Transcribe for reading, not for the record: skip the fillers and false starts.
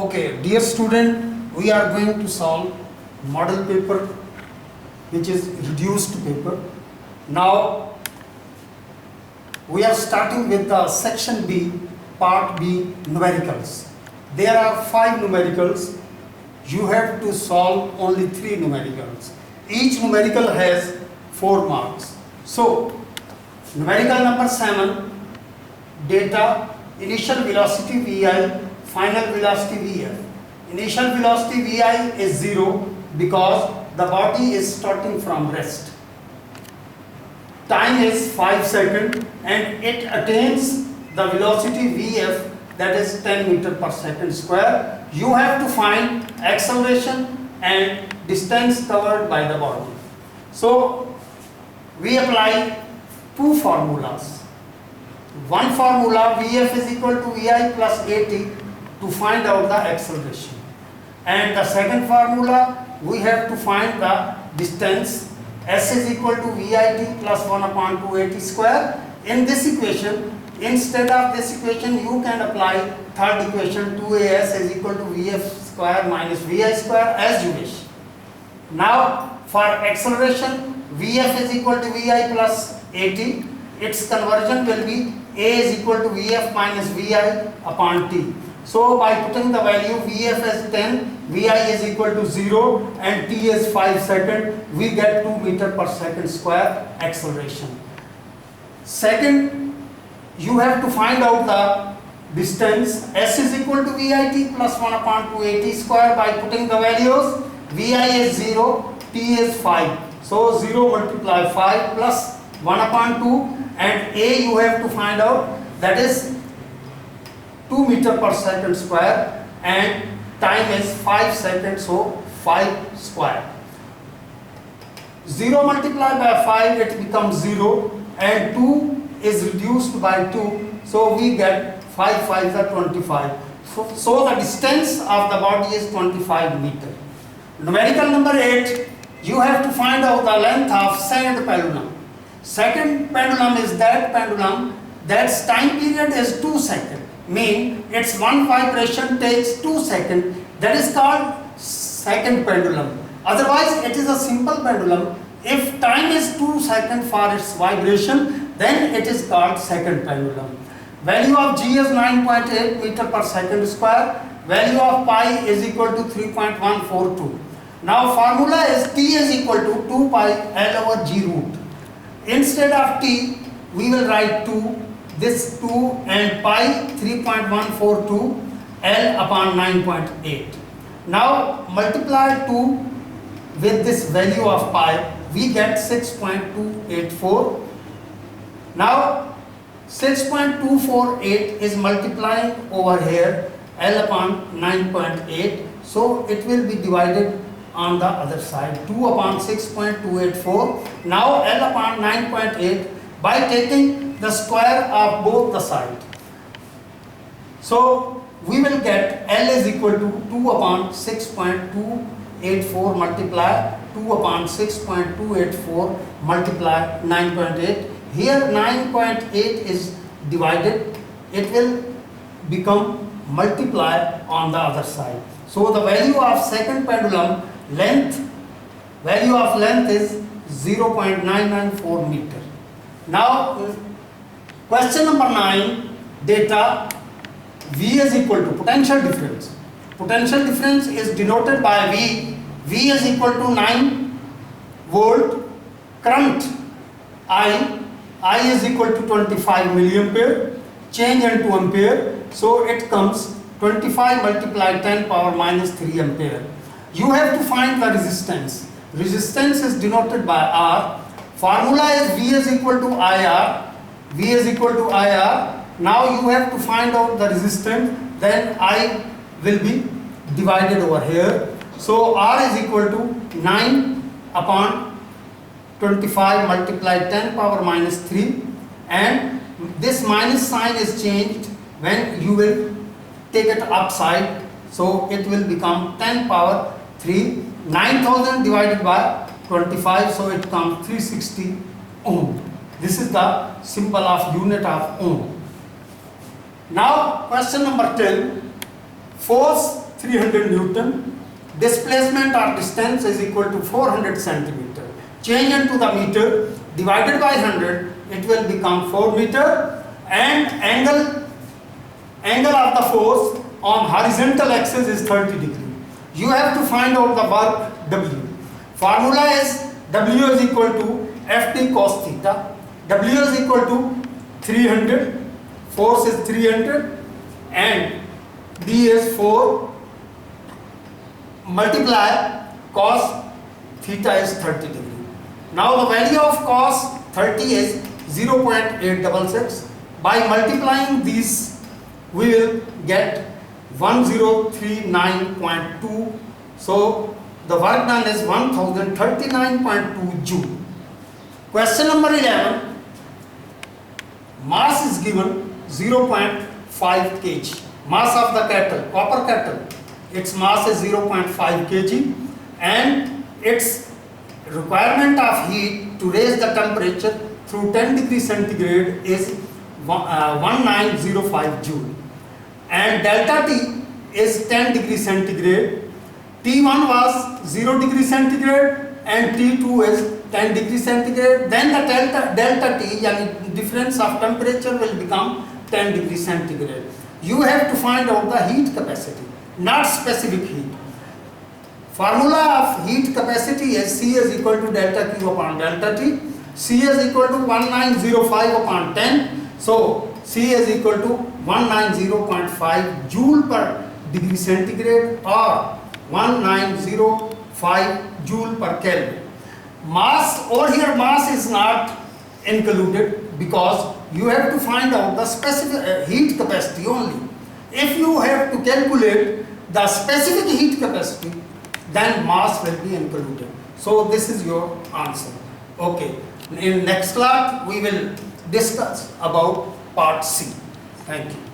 Okay, dear student, we are going to solve model paper, which is reduced paper. Now we are starting with the section B, part B, numericals. There are 5 numericals. You have to solve only 3 numericals. Each numerical has 4 marks. So numerical number 7, data, initial velocity Vi, final velocity Vf. Initial velocity Vi is 0 because the body is starting from rest. Time is 5 seconds and it attains the velocity Vf, that is 10 meter per second square. You have to find acceleration and distance covered by the body. So we apply 2 formulas. One formula, Vf is equal to Vi plus At, to find out the acceleration. And the second formula, we have to find the distance. S is equal to Vit plus 1 upon 2At square. In this equation, instead of this equation, you can apply third equation, 2As is equal to Vf square minus Vi square, as you wish. Now for acceleration, Vf is equal to Vi plus At. Its conversion will be A is equal to Vf minus Vi upon T. So by putting the value Vf as 10, Vi is equal to 0 and T is 5 seconds, we get 2 meter per second square acceleration. Second, you have to find out the distance. S is equal to Vit plus 1 upon 2At square. By putting the values, Vi is 0, T is 5. So 0 multiply 5 plus 1 upon 2, and A you have to find out, that is 2 meter per second square, and time is 5 seconds, so 5 square. 0 multiplied by 5, it becomes 0, and 2 is reduced by 2, so we get 5 5s are 25. So the distance of the body is 25 meter. Numerical number 8, you have to find out the length of second pendulum. Second pendulum is that pendulum that's time period is 2 seconds. Mean its one vibration takes 2 seconds. That is called second pendulum. Otherwise, it is a simple pendulum. If time is 2 seconds for its vibration, then it is called second pendulum. Value of G is 9.8 meter per second square. Value of pi is equal to 3.142. Now formula is T is equal to 2 pi L over G root. Instead of T, we will write 2, this 2 and pi 3.142 L upon 9.8. Now multiply 2 with this value of pi, we get 6.284. Now 6.248 is multiplying over here L upon 9.8, so it will be divided on the other side, 2 upon 6.284. Now L upon 9.8 by taking the square of both the sides. So we will get L is equal to 2 upon 6.284 multiply 2 upon 6.284 multiply 9.8. Here 9.8 is divided, it will become multiply on the other side. So the value of second pendulum length, value of length is 0.994 meter. Now question number 9, data. V is equal to potential difference. Potential difference is denoted by V. V is equal to 9 volt. Current I is equal to 25 milliampere. Change into ampere. So it comes 25 multiplied 10 power minus 3 ampere. You have to find the resistance. Resistance is denoted by R. Formula is V is equal to IR. V is equal to IR. Now you have to find out the resistance. Then I will be divided over here. So R is equal to 9 upon 25 multiplied 10 power minus 3. And this minus sign is changed when you will take it upside. So it will become 10 power 3. 9000 divided by 25, so it comes 360 ohm. This is the symbol of unit of ohm. Now question number 10. force 300 Newton, displacement or distance is equal to 400 centimeter. Change into the meter, divided by 100, it will become 4 meter, and angle of the force on horizontal axis is 30 degree. You have to find out the work W. Formula is W is equal to Ft cos theta. W is equal to 300, force is 300, and D is 4 multiply cos theta is 30 degree. Now the value of cos 30 is 0.866. By multiplying these, we will get 1039.2. So the work done is 1039.2 joule. Question number 11. Mass is given 0.5 kg. Mass of the kettle, copper kettle, its mass is 0.5 kg, and its requirement of heat to raise the temperature through 10 degrees centigrade is 1905 joule. And delta T is 10 degrees centigrade. T1 was 0 degree centigrade and T2 is 10 degrees centigrade. Then the delta T, yani difference of temperature, will become 10 degrees centigrade. You have to find out the heat capacity, not specific heat. Formula of heat capacity is C is equal to delta Q upon delta T. C is equal to 1905 upon 10. So C is equal to 190.5 joule per degree centigrade or 1905 joule per Kelvin. Mass, over here mass is not included because you have to find out the specific heat capacity only. If you have to calculate the specific heat capacity, then mass will be included. So this is your answer. Okay. In next class we will discuss about part C. Thank you.